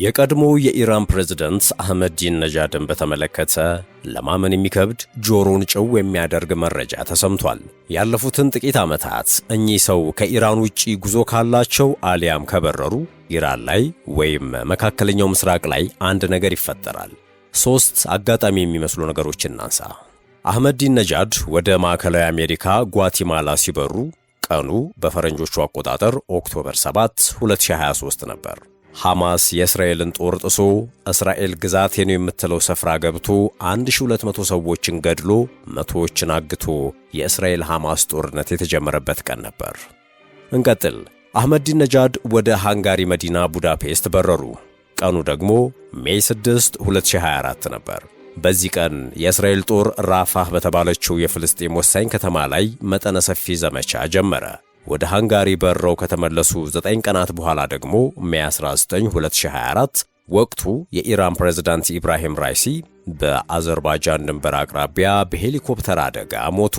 የቀድሞ የኢራን ፕሬዝዳንት አህመዲን ነጃድን በተመለከተ ለማመን የሚከብድ ጆሮን ጭው የሚያደርግ መረጃ ተሰምቷል። ያለፉትን ጥቂት ዓመታት እኚህ ሰው ከኢራን ውጪ ጉዞ ካላቸው አሊያም ከበረሩ ኢራን ላይ ወይም መካከለኛው ምስራቅ ላይ አንድ ነገር ይፈጠራል። ሶስት አጋጣሚ የሚመስሉ ነገሮችን እናንሳ። አህመዲን ነጃድ ወደ ማዕከላዊ አሜሪካ ጓቲማላ ሲበሩ ቀኑ በፈረንጆቹ አቆጣጠር ኦክቶበር 7 2023 ነበር። ሐማስ የእስራኤልን ጦር ጥሶ እስራኤል ግዛቴ ነው የምትለው ስፍራ ገብቶ 1200 ሰዎችን ገድሎ መቶዎችን አግቶ የእስራኤል ሐማስ ጦርነት የተጀመረበት ቀን ነበር። እንቀጥል። አህመዲን ነጃድ ወደ ሃንጋሪ መዲና ቡዳፔስት በረሩ። ቀኑ ደግሞ ሜይ 6 2024 ነበር። በዚህ ቀን የእስራኤል ጦር ራፋህ በተባለችው የፍልስጤም ወሳኝ ከተማ ላይ መጠነ ሰፊ ዘመቻ ጀመረ። ወደ ሃንጋሪ በረው ከተመለሱ 9 ቀናት በኋላ ደግሞ ሜይ 19 2024 ወቅቱ የኢራን ፕሬዝዳንት ኢብራሂም ራይሲ በአዘርባይጃን ድንበር አቅራቢያ በሄሊኮፕተር አደጋ ሞቱ።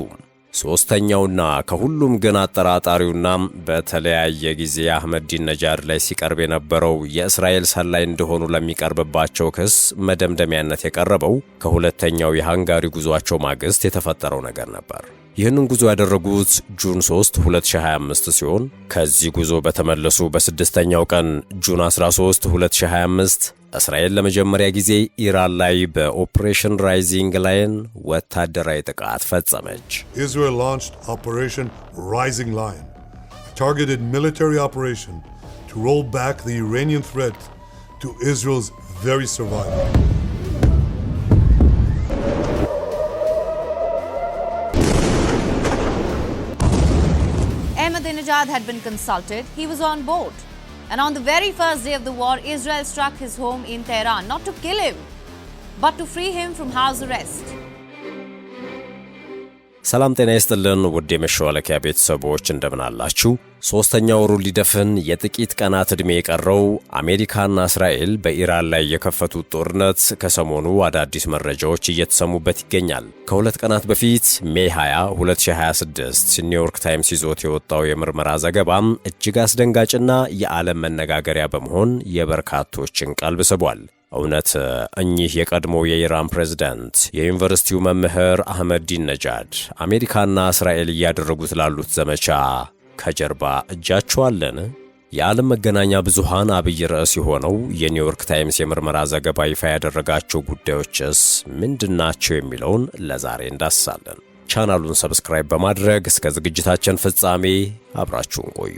ሶስተኛውና ከሁሉም ግን አጠራጣሪውና በተለያየ ጊዜ አህመዲን ነጃድ ላይ ሲቀርብ የነበረው የእስራኤል ሰላይ እንደሆኑ ለሚቀርብባቸው ክስ መደምደሚያነት የቀረበው ከሁለተኛው የሃንጋሪ ጉዟቸው ማግስት የተፈጠረው ነገር ነበር። ይህንን ጉዞ ያደረጉት ጁን 3 2025 ሲሆን ከዚህ ጉዞ በተመለሱ በስድስተኛው ቀን ጁን 13 2025 እስራኤል ለመጀመሪያ ጊዜ ኢራን ላይ በኦፕሬሽን ራይዚንግ ላየን ወታደራዊ ጥቃት ፈጸመች። Israel launched Operation Rising Lion, a targeted military operation to roll back the Iranian threat to Israel's very survival. Ahmadinejad had been consulted. He was on board. And on the very first day of the war, Israel struck his home in Tehran, not to kill him, but to free him from house arrest. ሰላም ጤና ይስጥልን ውድ የመሸዋለኪያ ቤተሰቦች እንደምን አላችሁ? ሶስተኛው ወሩ ሊደፍን የጥቂት ቀናት ዕድሜ የቀረው አሜሪካና እስራኤል በኢራን ላይ የከፈቱት ጦርነት ከሰሞኑ አዳዲስ መረጃዎች እየተሰሙበት ይገኛል። ከሁለት ቀናት በፊት ሜይ 20 2026 ኒውዮርክ ታይምስ ይዞት የወጣው የምርመራ ዘገባም እጅግ አስደንጋጭና የዓለም መነጋገሪያ በመሆን የበርካቶችን ቀልብ ስቧል። እውነት እኚህ የቀድሞ የኢራን ፕሬዝዳንት የዩኒቨርሲቲው መምህር አህመዲን ነጃድ አሜሪካና እስራኤል እያደረጉት ላሉት ዘመቻ ከጀርባ እጃቸው አለን? የዓለም መገናኛ ብዙሃን አብይ ርዕስ የሆነው የኒውዮርክ ታይምስ የምርመራ ዘገባ ይፋ ያደረጋቸው ጉዳዮችስ ምንድናቸው የሚለውን ለዛሬ እንዳስሳለን። ቻናሉን ሰብስክራይብ በማድረግ እስከ ዝግጅታችን ፍጻሜ አብራችሁን ቆዩ።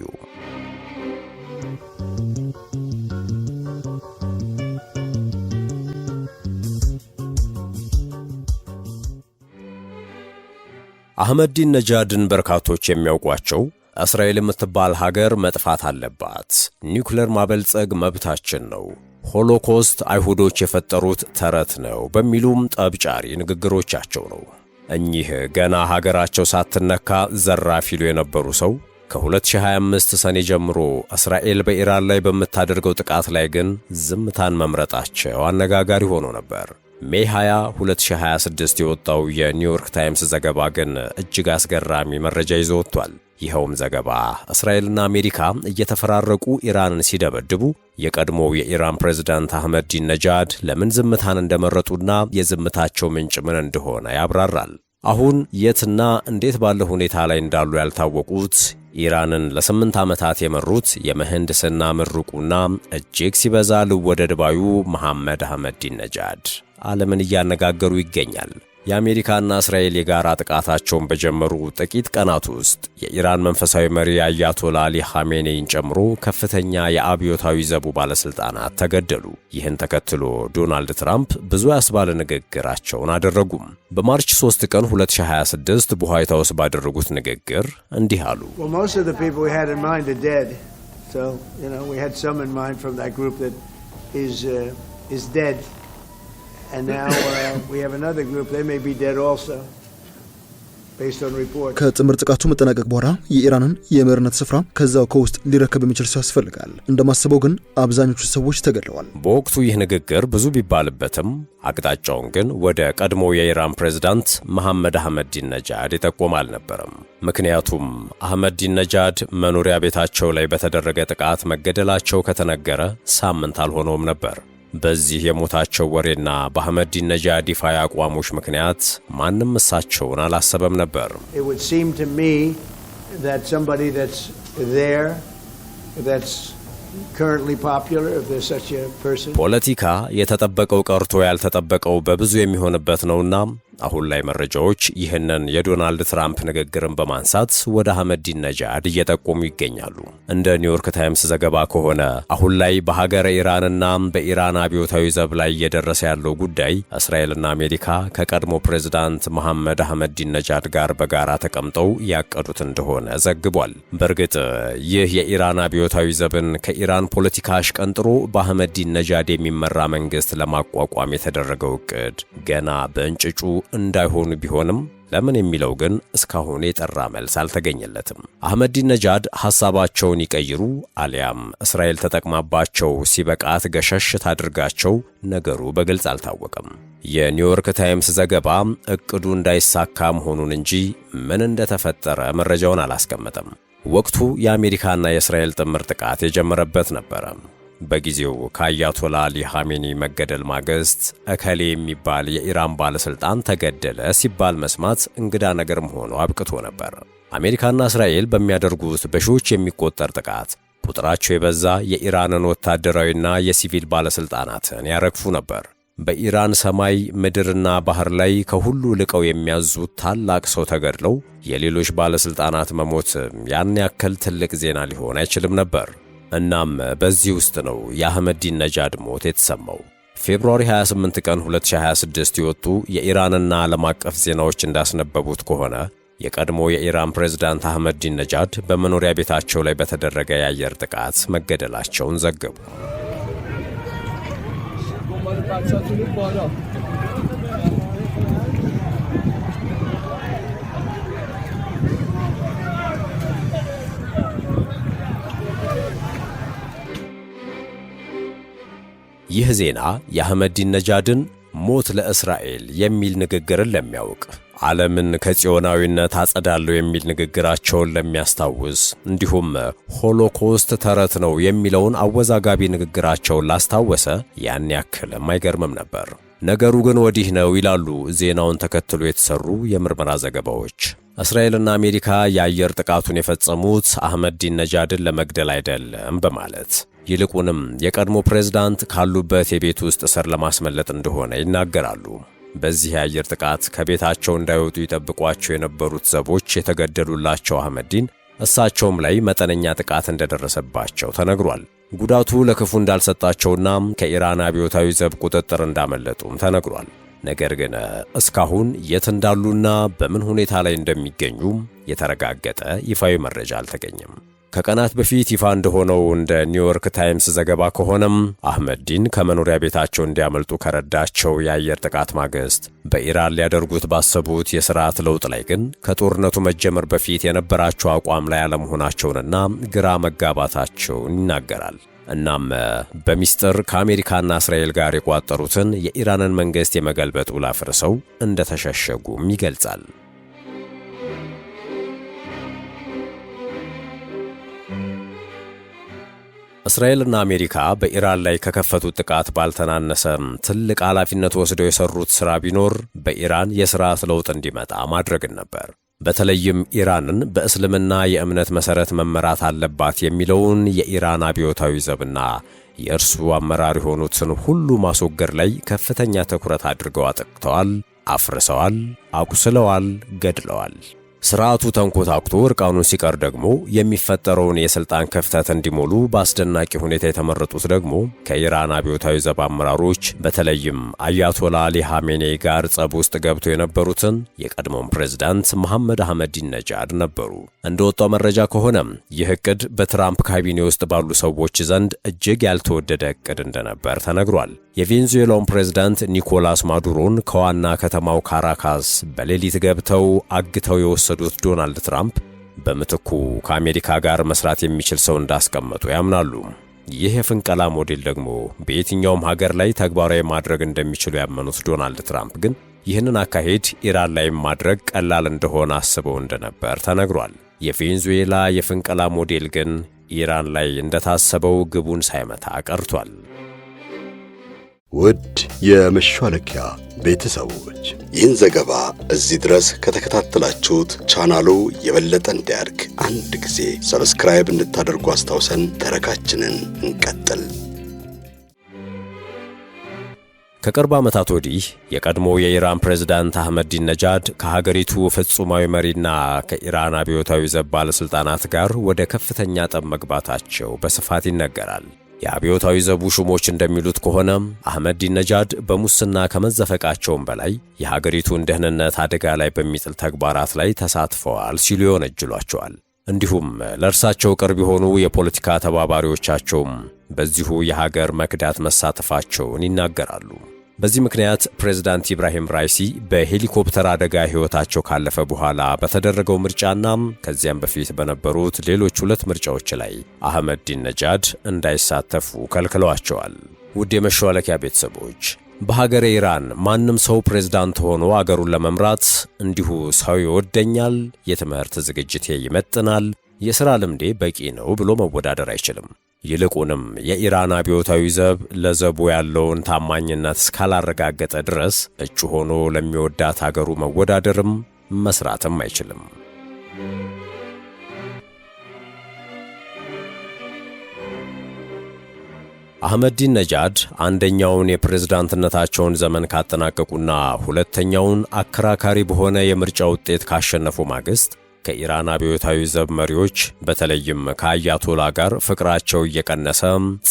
አህመዲን ነጃድን በርካቶች የሚያውቋቸው እስራኤል የምትባል ሀገር መጥፋት አለባት፣ ኒውክሌር ማበልጸግ መብታችን ነው፣ ሆሎኮስት አይሁዶች የፈጠሩት ተረት ነው በሚሉም ጠብጫሪ ንግግሮቻቸው ነው። እኚህ ገና ሀገራቸው ሳትነካ ዘራፍ ይሉ የነበሩ ሰው ከ2025 ሰኔ ጀምሮ እስራኤል በኢራን ላይ በምታደርገው ጥቃት ላይ ግን ዝምታን መምረጣቸው አነጋጋሪ ሆኖ ነበር። ሜይ 20 2026 የወጣው የኒውዮርክ ታይምስ ዘገባ ግን እጅግ አስገራሚ መረጃ ይዞ ወጥቷል። ይኸውም ዘገባ እስራኤልና አሜሪካ እየተፈራረቁ ኢራንን ሲደበድቡ የቀድሞው የኢራን ፕሬዝዳንት አህመዲን ነጃድ ለምን ዝምታን እንደመረጡና የዝምታቸው ምንጭ ምን እንደሆነ ያብራራል። አሁን የትና እንዴት ባለ ሁኔታ ላይ እንዳሉ ያልታወቁት ኢራንን ለ8 ዓመታት የመሩት የምህንድስና ምሩቁና እጅግ ሲበዛ ልወደድ ባዩ መሐመድ አህመዲን ነጃድ ዓለምን እያነጋገሩ ይገኛል። የአሜሪካና እስራኤል የጋራ ጥቃታቸውን በጀመሩ ጥቂት ቀናት ውስጥ የኢራን መንፈሳዊ መሪ አያቶላ አሊ ኻሜኔይን ጨምሮ ከፍተኛ የአብዮታዊ ዘቡ ባለስልጣናት ተገደሉ። ይህን ተከትሎ ዶናልድ ትራምፕ ብዙ ያስባለ ንግግራቸውን አደረጉም። በማርች 3 ቀን 2026 በዋይት ሃውስ ባደረጉት ንግግር እንዲህ አሉ። And now we have another group, they may be dead also. ከጥምር ጥቃቱ መጠናቀቅ በኋላ የኢራንን የመሪነት ስፍራ ከዛው ከውስጥ ሊረከብ የሚችል ሰው ያስፈልጋል። እንደማስበው ግን አብዛኞቹ ሰዎች ተገድለዋል። በወቅቱ ይህ ንግግር ብዙ ቢባልበትም አቅጣጫውን ግን ወደ ቀድሞ የኢራን ፕሬዝዳንት መሐመድ አህመዲን ነጃድ የጠቆመ አልነበረም። ምክንያቱም አህመዲን ነጃድ መኖሪያ ቤታቸው ላይ በተደረገ ጥቃት መገደላቸው ከተነገረ ሳምንት አልሆነውም ነበር። በዚህ የሞታቸው ወሬና በአህመዲን ነጃድ ይፋ አቋሞች ምክንያት ማንም እሳቸውን አላሰበም ነበር። It would seem to me that somebody that's there, that's currently popular, if there's such a person. ፖለቲካ የተጠበቀው ቀርቶ ያልተጠበቀው በብዙ የሚሆንበት ነውና አሁን ላይ መረጃዎች ይህንን የዶናልድ ትራምፕ ንግግርን በማንሳት ወደ አህመዲን ነጃድ እየጠቆሙ ይገኛሉ። እንደ ኒውዮርክ ታይምስ ዘገባ ከሆነ አሁን ላይ በሀገረ ኢራንና በኢራን አብዮታዊ ዘብ ላይ እየደረሰ ያለው ጉዳይ እስራኤልና አሜሪካ ከቀድሞ ፕሬዝዳንት መሐመድ አህመዲን ነጃድ ጋር በጋራ ተቀምጠው ያቀዱት እንደሆነ ዘግቧል። በእርግጥ ይህ የኢራን አብዮታዊ ዘብን ከኢራን ፖለቲካ አሽቀንጥሮ በአህመዲን ነጃድ የሚመራ መንግስት ለማቋቋም የተደረገው እቅድ ገና በእንጭጩ እንዳይሆኑ ቢሆንም ለምን የሚለው ግን እስካሁን የጠራ መልስ አልተገኘለትም። አህመዲን ነጃድ ሐሳባቸውን ይቀይሩ አሊያም እስራኤል ተጠቅማባቸው ሲበቃት ገሸሽ ታድርጋቸው ነገሩ በግልጽ አልታወቀም። የኒውዮርክ ታይምስ ዘገባ እቅዱ እንዳይሳካ መሆኑን እንጂ ምን እንደተፈጠረ መረጃውን አላስቀመጠም። ወቅቱ የአሜሪካና የእስራኤል ጥምር ጥቃት የጀመረበት ነበረ። በጊዜው ከአያቶላ አሊ ኻሜኒ መገደል ማግስት እከሌ የሚባል የኢራን ባለስልጣን ተገደለ ሲባል መስማት እንግዳ ነገር ሆኖ አብቅቶ ነበር። አሜሪካና እስራኤል በሚያደርጉት በሺዎች የሚቆጠር ጥቃት ቁጥራቸው የበዛ የኢራንን ወታደራዊና የሲቪል ባለስልጣናትን ያረግፉ ነበር። በኢራን ሰማይ ምድርና ባህር ላይ ከሁሉ ልቀው የሚያዙት ታላቅ ሰው ተገድለው የሌሎች ባለስልጣናት መሞት ያን ያክል ትልቅ ዜና ሊሆን አይችልም ነበር። እናም በዚህ ውስጥ ነው የአህመዲን ነጃድ ሞት የተሰማው። ፌብሩዋሪ 28 ቀን 2026 የወጡ የኢራንና ዓለም አቀፍ ዜናዎች እንዳስነበቡት ከሆነ የቀድሞ የኢራን ፕሬዝዳንት አህመዲን ነጃድ በመኖሪያ ቤታቸው ላይ በተደረገ የአየር ጥቃት መገደላቸውን ዘገቡ። ይህ ዜና የአህመዲን ነጃድን ሞት ለእስራኤል የሚል ንግግርን ለሚያውቅ ዓለምን ከጽዮናዊነት አጸዳለሁ የሚል ንግግራቸውን ለሚያስታውስ እንዲሁም ሆሎኮስት ተረት ነው የሚለውን አወዛጋቢ ንግግራቸውን ላስታወሰ ያን ያክልም አይገርምም ነበር። ነገሩ ግን ወዲህ ነው ይላሉ ዜናውን ተከትሎ የተሰሩ የምርመራ ዘገባዎች። እስራኤልና አሜሪካ የአየር ጥቃቱን የፈጸሙት አህመዲን ነጃድን ለመግደል አይደለም በማለት ይልቁንም የቀድሞ ፕሬዝዳንት ካሉበት የቤት ውስጥ እስር ለማስመለጥ እንደሆነ ይናገራሉ። በዚህ የአየር ጥቃት ከቤታቸው እንዳይወጡ ይጠብቋቸው የነበሩት ዘቦች የተገደሉላቸው አህመዲን እሳቸውም ላይ መጠነኛ ጥቃት እንደደረሰባቸው ተነግሯል። ጉዳቱ ለክፉ እንዳልሰጣቸውና ከኢራን አብዮታዊ ዘብ ቁጥጥር እንዳመለጡም ተነግሯል። ነገር ግን እስካሁን የት እንዳሉና በምን ሁኔታ ላይ እንደሚገኙ የተረጋገጠ ይፋዊ መረጃ አልተገኘም። ከቀናት በፊት ይፋ እንደሆነው እንደ ኒውዮርክ ታይምስ ዘገባ ከሆነም አህመዲን ከመኖሪያ ቤታቸው እንዲያመልጡ ከረዳቸው የአየር ጥቃት ማግስት በኢራን ሊያደርጉት ባሰቡት የሥርዓት ለውጥ ላይ ግን ከጦርነቱ መጀመር በፊት የነበራቸው አቋም ላይ አለመሆናቸውንና ግራ መጋባታቸውን ይናገራል። እናም በሚስጥር ከአሜሪካና እስራኤል ጋር የቋጠሩትን የኢራንን መንግሥት የመገልበጥ ውል አፍርሰው እንደተሸሸጉም ይገልጻል። እስራኤልና አሜሪካ በኢራን ላይ ከከፈቱት ጥቃት ባልተናነሰ ትልቅ ኃላፊነት ወስደው የሰሩት ሥራ ቢኖር በኢራን የሥርዓት ለውጥ እንዲመጣ ማድረግን ነበር። በተለይም ኢራንን በእስልምና የእምነት መሠረት መመራት አለባት የሚለውን የኢራን አብዮታዊ ዘብና የእርሱ አመራር የሆኑትን ሁሉ ማስወገድ ላይ ከፍተኛ ትኩረት አድርገው አጥቅተዋል፣ አፍርሰዋል፣ አቁስለዋል፣ ገድለዋል። ስርዓቱ ተንኮታኩቶ እርቃኑን ሲቀር ደግሞ የሚፈጠረውን የስልጣን ክፍተት እንዲሞሉ በአስደናቂ ሁኔታ የተመረጡት ደግሞ ከኢራን አብዮታዊ ዘብ አመራሮች በተለይም አያቶላ አሊ ኻሜኔይ ጋር ጸብ ውስጥ ገብተው የነበሩትን የቀድሞውን ፕሬዝዳንት መሐመድ አህመዲነጃድ ነበሩ። እንደወጣው መረጃ ከሆነ ይህ እቅድ በትራምፕ ካቢኔ ውስጥ ባሉ ሰዎች ዘንድ እጅግ ያልተወደደ እቅድ እንደነበር ተነግሯል። የቬንዙዌላውን ፕሬዝዳንት ኒኮላስ ማዱሮን ከዋና ከተማው ካራካስ በሌሊት ገብተው አግተው የወሰዱት ዶናልድ ትራምፕ በምትኩ ከአሜሪካ ጋር መስራት የሚችል ሰው እንዳስቀመጡ ያምናሉ። ይህ የፍንቀላ ሞዴል ደግሞ በየትኛውም ሀገር ላይ ተግባራዊ ማድረግ እንደሚችሉ ያመኑት ዶናልድ ትራምፕ ግን ይህንን አካሄድ ኢራን ላይ ማድረግ ቀላል እንደሆነ አስበው እንደነበር ተነግሯል። የቬንዙዌላ የፍንቀላ ሞዴል ግን ኢራን ላይ እንደታሰበው ግቡን ሳይመታ ቀርቷል። ውድ የመሿለኪያ ቤተሰቦች ይህን ዘገባ እዚህ ድረስ ከተከታተላችሁት ቻናሉ የበለጠ እንዲያድግ አንድ ጊዜ ሰብስክራይብ እንድታደርጉ አስታውሰን ተረካችንን እንቀጥል። ከቅርብ ዓመታት ወዲህ የቀድሞ የኢራን ፕሬዝዳንት አህመዲነጃድ ከሀገሪቱ ፍጹማዊ መሪና ከኢራን አብዮታዊ ዘብ ባለሥልጣናት ጋር ወደ ከፍተኛ ጠብ መግባታቸው በስፋት ይነገራል። የአብዮታዊ ዘቡ ሹሞች እንደሚሉት ከሆነ አህመዲነጃድ በሙስና ከመዘፈቃቸውም በላይ የሀገሪቱን ደህንነት አደጋ ላይ በሚጥል ተግባራት ላይ ተሳትፈዋል ሲሉ ይወነጅሏቸዋል። እንዲሁም ለእርሳቸው ቅርብ የሆኑ የፖለቲካ ተባባሪዎቻቸውም በዚሁ የሀገር መክዳት መሳተፋቸውን ይናገራሉ። በዚህ ምክንያት ፕሬዝዳንት ኢብራሂም ራይሲ በሄሊኮፕተር አደጋ ሕይወታቸው ካለፈ በኋላ በተደረገው ምርጫና ከዚያም በፊት በነበሩት ሌሎች 2 ምርጫዎች ላይ አህመዲነጃድ እንዳይሳተፉ ከልክለዋቸዋል። ውድ የመሿለኪያ ቤተሰቦች በሀገረ ኢራን ማንም ሰው ፕሬዝዳንት ሆኖ አገሩን ለመምራት እንዲሁ ሰው ይወደኛል፣ የትምህርት ዝግጅቴ ይመጥናል፣ የሥራ ልምዴ በቂ ነው ብሎ መወዳደር አይችልም። ይልቁንም የኢራን አብዮታዊ ዘብ ለዘቡ ያለውን ታማኝነት እስካላረጋገጠ ድረስ እጩ ሆኖ ለሚወዳት አገሩ መወዳደርም መስራትም አይችልም። አህመዲነጃድ አንደኛውን የፕሬዝዳንትነታቸውን ዘመን ካጠናቀቁና ሁለተኛውን አከራካሪ በሆነ የምርጫ ውጤት ካሸነፉ ማግስት ከኢራን አብዮታዊ ዘብ መሪዎች በተለይም ከአያቶላ ጋር ፍቅራቸው እየቀነሰ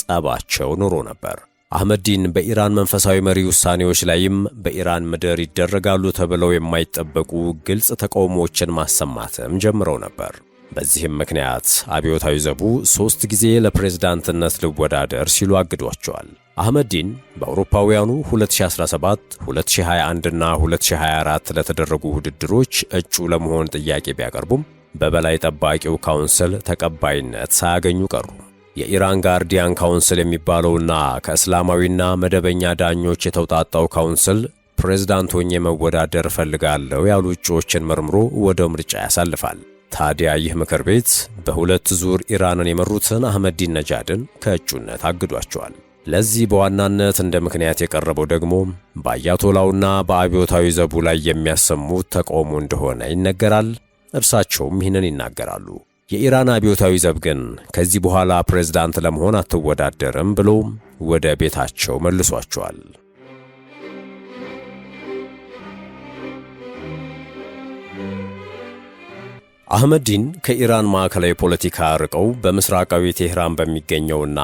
ጸባቸው ኑሮ ነበር። አህመዲን በኢራን መንፈሳዊ መሪ ውሳኔዎች ላይም በኢራን ምድር ይደረጋሉ ተብለው የማይጠበቁ ግልጽ ተቃውሞዎችን ማሰማትም ጀምረው ነበር። በዚህም ምክንያት አብዮታዊ ዘቡ 3 ጊዜ ለፕሬዝዳንትነት ልወዳደር ሲሉ አግዷቸዋል። አህመዲን በአውሮፓውያኑ 2017፣ 2021 እና 2024 ለተደረጉ ውድድሮች እጩ ለመሆን ጥያቄ ቢያቀርቡም በበላይ ጠባቂው ካውንስል ተቀባይነት ሳያገኙ ቀሩ። የኢራን ጋርዲያን ካውንስል የሚባለውና ከእስላማዊና መደበኛ ዳኞች የተውጣጣው ካውንስል ፕሬዝዳንት ሆኜ መወዳደር እፈልጋለሁ ያሉ እጩዎችን መርምሮ ወደ ምርጫ ያሳልፋል። ታዲያ ይህ ምክር ቤት በ2 ዙር ኢራንን የመሩትን አህመዲነጃድን ከእጩነት አግዷቸዋል። ለዚህ በዋናነት እንደ ምክንያት የቀረበው ደግሞ በአያቶላውና በአብዮታዊ ዘቡ ላይ የሚያሰሙት ተቃውሞ እንደሆነ ይነገራል። እርሳቸውም ይህንን ይናገራሉ። የኢራን አብዮታዊ ዘብ ግን ከዚህ በኋላ ፕሬዝዳንት ለመሆን አትወዳደርም ብሎ ወደ ቤታቸው መልሷቸዋል። አህመዲን ከኢራን ማዕከላዊ ፖለቲካ ርቀው በምስራቃዊ ቴህራን በሚገኘውና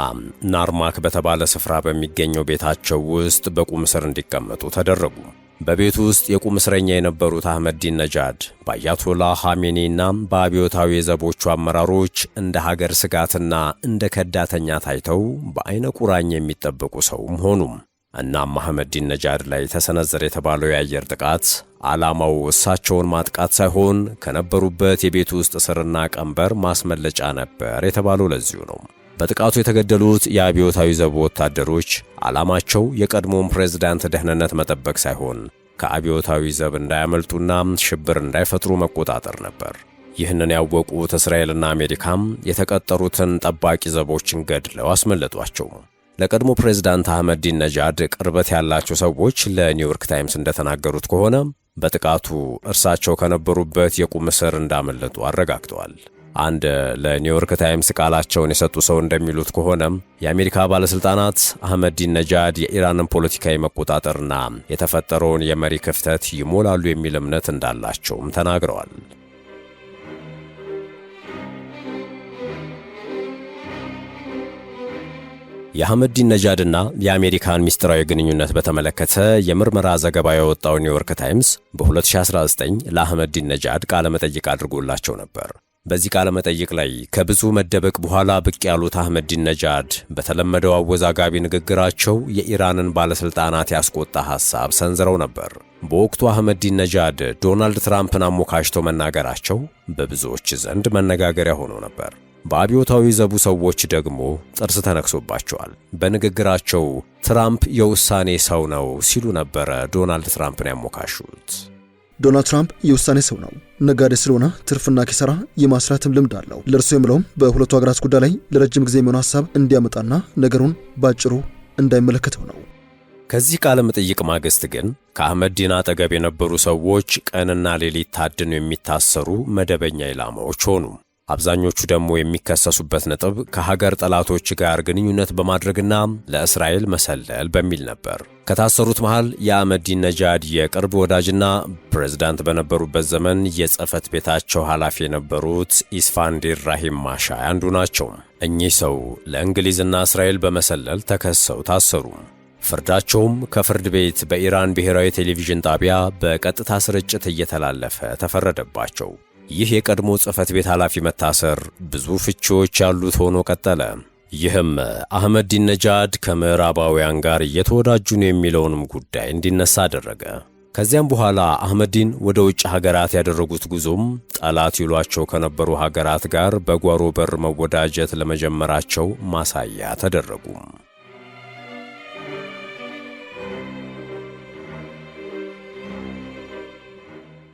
ናርማክ በተባለ ስፍራ በሚገኘው ቤታቸው ውስጥ በቁም እስር እንዲቀመጡ ተደረጉ። በቤቱ ውስጥ የቁም እስረኛ የነበሩት አህመዲነጃድ በአያቶላ ኻሜኔይና በአብዮታዊ የዘቦቹ አመራሮች እንደ ሀገር ስጋትና እንደ ከዳተኛ ታይተው በአይነ ቁራኛ የሚጠበቁ ሰውም ሆኑም። እናም አህመዲነጃድ ላይ ተሰነዘረ የተባለው የአየር ጥቃት ዓላማው እሳቸውን ማጥቃት ሳይሆን ከነበሩበት የቤት ውስጥ እስርና ቀንበር ማስመለጫ ነበር የተባለው ለዚሁ ነው። በጥቃቱ የተገደሉት የአብዮታዊ ዘቡ ወታደሮች ዓላማቸው የቀድሞውን ፕሬዝዳንት ደህንነት መጠበቅ ሳይሆን ከአብዮታዊ ዘብ እንዳያመልጡና ሽብር እንዳይፈጥሩ መቆጣጠር ነበር። ይህንን ያወቁት እስራኤልና አሜሪካም የተቀጠሩትን ጠባቂ ዘቦችን ገድለው አስመለጧቸው። ለቀድሞ ፕሬዝዳንት አህመዲነጃድ ቅርበት ያላቸው ሰዎች ለኒውዮርክ ታይምስ እንደተናገሩት ከሆነ በጥቃቱ እርሳቸው ከነበሩበት የቁም እስር እንዳመለጡ አረጋግጠዋል። አንድ ለኒውዮርክ ታይምስ ቃላቸውን የሰጡ ሰው እንደሚሉት ከሆነ የአሜሪካ ባለስልጣናት አህመዲነጃድ የኢራንን ፖለቲካዊ መቆጣጠርና የተፈጠረውን የመሪ ክፍተት ይሞላሉ የሚል እምነት እንዳላቸውም ተናግረዋል። የአህመዲን ነጃድና የአሜሪካን ሚስጥራዊ ግንኙነት በተመለከተ የምርመራ ዘገባ ያወጣው ኒውዮርክ ታይምስ በ2019 ለአህመዲን ነጃድ ቃለ መጠይቅ አድርጎላቸው ነበር። በዚህ ቃለ መጠይቅ ላይ ከብዙ መደበቅ በኋላ ብቅ ያሉት አህመዲን ነጃድ በተለመደው አወዛጋቢ ንግግራቸው የኢራንን ባለስልጣናት ያስቆጣ ሐሳብ ሰንዝረው ነበር። በወቅቱ አህመዲን ነጃድ ዶናልድ ትራምፕን አሞካሽተው መናገራቸው በብዙዎች ዘንድ መነጋገሪያ ሆኖ ነበር። በአብዮታዊ ዘቡ ሰዎች ደግሞ ጥርስ ተነክሶባቸዋል። በንግግራቸው ትራምፕ የውሳኔ ሰው ነው ሲሉ ነበረ ዶናልድ ትራምፕን ያሞካሹት። ዶናልድ ትራምፕ የውሳኔ ሰው ነው፣ ነጋዴ ስለሆነ ትርፍና ኪሳራ የማስራትም ልምድ አለው። ለእርሱ የምለውም በሁለቱ ሀገራት ጉዳይ ላይ ለረጅም ጊዜ የሚሆን ሐሳብ እንዲያመጣና ነገሩን ባጭሩ እንዳይመለከተው ነው። ከዚህ ቃለ መጠይቅ ማግስት ግን ከአህመዲን አጠገብ የነበሩ ሰዎች ቀንና ሌሊት ታድነው የሚታሰሩ መደበኛ ኢላማዎች ሆኑ። አብዛኞቹ ደግሞ የሚከሰሱበት ነጥብ ከሀገር ጠላቶች ጋር ግንኙነት በማድረግና ለእስራኤል መሰለል በሚል ነበር። ከታሰሩት መሃል የአህመዲን ነጃድ የቅርብ ወዳጅና ፕሬዝዳንት በነበሩበት ዘመን የጽህፈት ቤታቸው ኃላፊ የነበሩት ኢስፋንዲር ራሂም ማሻይ አንዱ ናቸው። እኚህ ሰው ለእንግሊዝና እስራኤል በመሰለል ተከሰው ታሰሩ። ፍርዳቸውም ከፍርድ ቤት በኢራን ብሔራዊ ቴሌቪዥን ጣቢያ በቀጥታ ስርጭት እየተላለፈ ተፈረደባቸው። ይህ የቀድሞ ጽህፈት ቤት ኃላፊ መታሰር ብዙ ፍቺዎች ያሉት ሆኖ ቀጠለ። ይህም አህመዲን ነጃድ ከምዕራባውያን ጋር እየተወዳጁ ነው የሚለውንም ጉዳይ እንዲነሳ አደረገ። ከዚያም በኋላ አህመዲን ወደ ውጭ ሀገራት ያደረጉት ጉዞም ጠላት ይሏቸው ከነበሩ ሀገራት ጋር በጓሮ በር መወዳጀት ለመጀመራቸው ማሳያ ተደረጉ።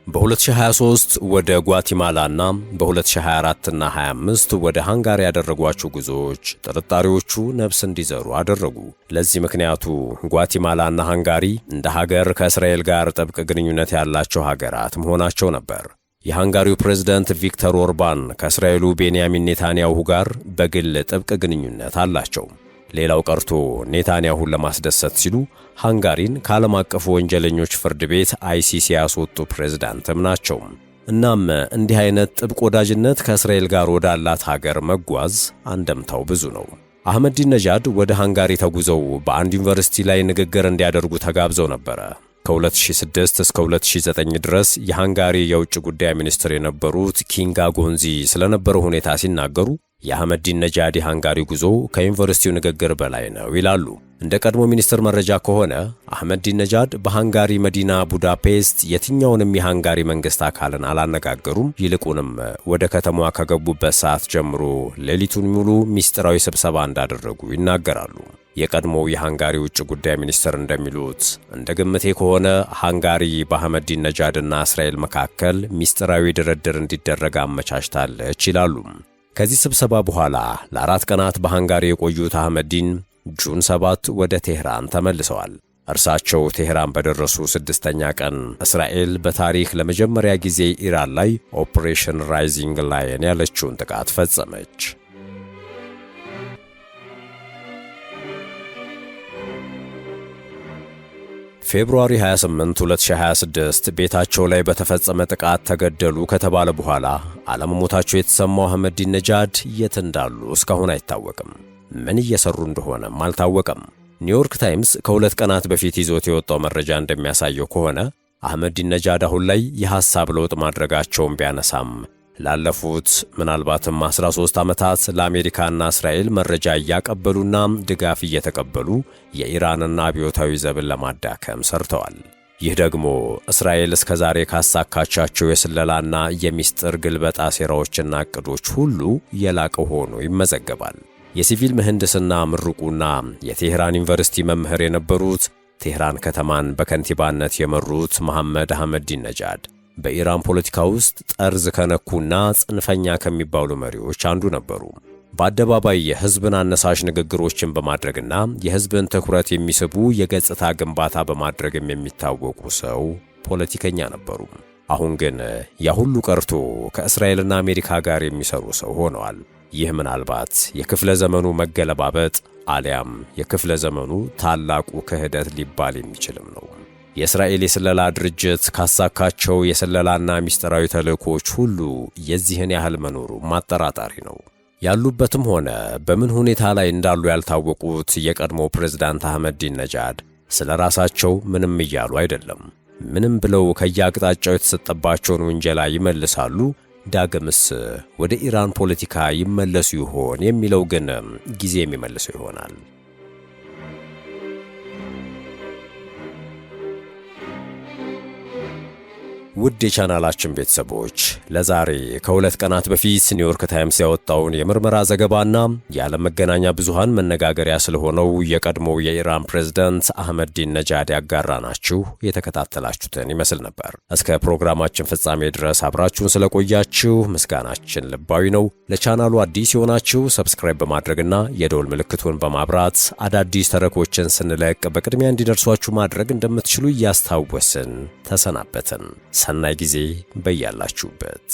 በ2023 ወደ ጓቲማላና በ2024 እና 25 ወደ ሃንጋሪ ያደረጓቸው ጉዞዎች ጥርጣሬዎቹ ነፍስ እንዲዘሩ አደረጉ። ለዚህ ምክንያቱ ጓቲማላና ሃንጋሪ እንደ ሀገር ከእስራኤል ጋር ጥብቅ ግንኙነት ያላቸው ሀገራት መሆናቸው ነበር። የሃንጋሪው ፕሬዝዳንት ቪክተር ኦርባን ከእስራኤሉ ቤንያሚን ኔታንያሁ ጋር በግል ጥብቅ ግንኙነት አላቸው። ሌላው ቀርቶ ኔታንያሁን ለማስደሰት ሲሉ ሃንጋሪን ከዓለም አቀፉ ወንጀለኞች ፍርድ ቤት አይሲሲ ያስወጡ ፕሬዝዳንትም ናቸው። እናም እንዲህ አይነት ጥብቅ ወዳጅነት ከእስራኤል ጋር ወዳላት ሀገር መጓዝ አንደምታው ብዙ ነው። አህመዲን ነጃድ ወደ ሃንጋሪ ተጉዘው በአንድ ዩኒቨርሲቲ ላይ ንግግር እንዲያደርጉ ተጋብዘው ነበረ። ከ2006 እስከ 2009 ድረስ የሃንጋሪ የውጭ ጉዳይ ሚኒስትር የነበሩት ኪንጋ ጎንዚ ስለነበረው ሁኔታ ሲናገሩ የአህመዲን ነጃድ የሃንጋሪ ጉዞ ከዩኒቨርሲቲው ንግግር በላይ ነው ይላሉ። እንደ ቀድሞ ሚኒስትር መረጃ ከሆነ አህመዲን ነጃድ በሃንጋሪ መዲና ቡዳፔስት የትኛውንም የሃንጋሪ መንግስት አካልን አላነጋገሩም። ይልቁንም ወደ ከተማዋ ከገቡበት ሰዓት ጀምሮ ሌሊቱን ሙሉ ሚስጥራዊ ስብሰባ እንዳደረጉ ይናገራሉ። የቀድሞው የሃንጋሪ ውጭ ጉዳይ ሚኒስትር እንደሚሉት እንደ ግምቴ ከሆነ ሃንጋሪ በአህመዲን ነጃድና እስራኤል መካከል ሚስጥራዊ ድርድር እንዲደረግ አመቻችታለች ይላሉ። ከዚህ ስብሰባ በኋላ ለ4 ቀናት በሃንጋሪ የቆዩት አህመዲን ጁን 7 ወደ ቴህራን ተመልሰዋል። እርሳቸው ቴህራን በደረሱ 6ኛ ቀን እስራኤል በታሪክ ለመጀመሪያ ጊዜ ኢራን ላይ ኦፕሬሽን ራይዚንግ ላየን ያለችውን ጥቃት ፈጸመች። ፌብሩዋሪ 28 2026 ቤታቸው ላይ በተፈጸመ ጥቃት ተገደሉ ከተባለ በኋላ አለመሞታቸው የተሰማው አህመዲን ነጃድ የት እንዳሉ እስካሁን አይታወቅም። ምን እየሰሩ እንደሆነም አልታወቀም። ኒውዮርክ ታይምስ ከ2 ቀናት በፊት ይዞት የወጣው መረጃ እንደሚያሳየው ከሆነ አህመዲን ነጃድ አሁን ላይ የሐሳብ ለውጥ ማድረጋቸውን ቢያነሳም ላለፉት ምናልባትም 13 ዓመታት ለአሜሪካና እስራኤል መረጃ እያቀበሉና ድጋፍ እየተቀበሉ የኢራንና አብዮታዊ ዘብን ለማዳከም ሰርተዋል። ይህ ደግሞ እስራኤል እስከዛሬ ካሳካቻቸው የስለላና የሚስጥር ግልበጣ ሴራዎችና ዕቅዶች ሁሉ የላቀ ሆኖ ይመዘገባል። የሲቪል ምህንድስና ምሩቁና የቴህራን ዩኒቨርሲቲ መምህር የነበሩት ቴህራን ከተማን በከንቲባነት የመሩት መሐመድ አህመዲን ነጃድ በኢራን ፖለቲካ ውስጥ ጠርዝ ከነኩና ጽንፈኛ ከሚባሉ መሪዎች አንዱ ነበሩ። በአደባባይ የሕዝብን አነሳሽ ንግግሮችን በማድረግና የሕዝብን ትኩረት የሚስቡ የገጽታ ግንባታ በማድረግም የሚታወቁ ሰው ፖለቲከኛ ነበሩ። አሁን ግን ያ ሁሉ ቀርቶ ከእስራኤልና አሜሪካ ጋር የሚሰሩ ሰው ሆነዋል። ይህ ምናልባት የክፍለ ዘመኑ መገለባበጥ አሊያም የክፍለ ዘመኑ ታላቁ ክህደት ሊባል የሚችልም ነው። የእስራኤል የስለላ ድርጅት ካሳካቸው የስለላና ሚስጥራዊ ተልእኮች ሁሉ የዚህን ያህል መኖሩ ማጠራጣሪ ነው። ያሉበትም ሆነ በምን ሁኔታ ላይ እንዳሉ ያልታወቁት የቀድሞ ፕሬዝዳንት አህመዲን ነጃድ ስለ ራሳቸው ምንም እያሉ አይደለም። ምንም ብለው ከየአቅጣጫው የተሰጠባቸውን ውንጀላ ይመልሳሉ? ዳግምስ ወደ ኢራን ፖለቲካ ይመለሱ ይሆን የሚለው ግን ጊዜ የሚመልሰው ይሆናል። ውድ የቻናላችን ቤተሰቦች ለዛሬ ከሁለት ቀናት በፊት ኒውዮርክ ታይምስ ያወጣውን የምርመራ ዘገባና የዓለም መገናኛ ብዙሃን መነጋገሪያ ስለሆነው የቀድሞው የኢራን ፕሬዝዳንት አህመዲን ነጃድ ያጋራናችሁ የተከታተላችሁትን ይመስል ነበር። እስከ ፕሮግራማችን ፍጻሜ ድረስ አብራችሁን ስለቆያችሁ ምስጋናችን ልባዊ ነው። ለቻናሉ አዲስ የሆናችሁ ሰብስክራይብ በማድረግና የደወል ምልክቱን በማብራት አዳዲስ ተረኮችን ስንለቅ በቅድሚያ እንዲደርሷችሁ ማድረግ እንደምትችሉ እያስታወስን ተሰናበትን። ሰናይ ጊዜ በያላችሁበት።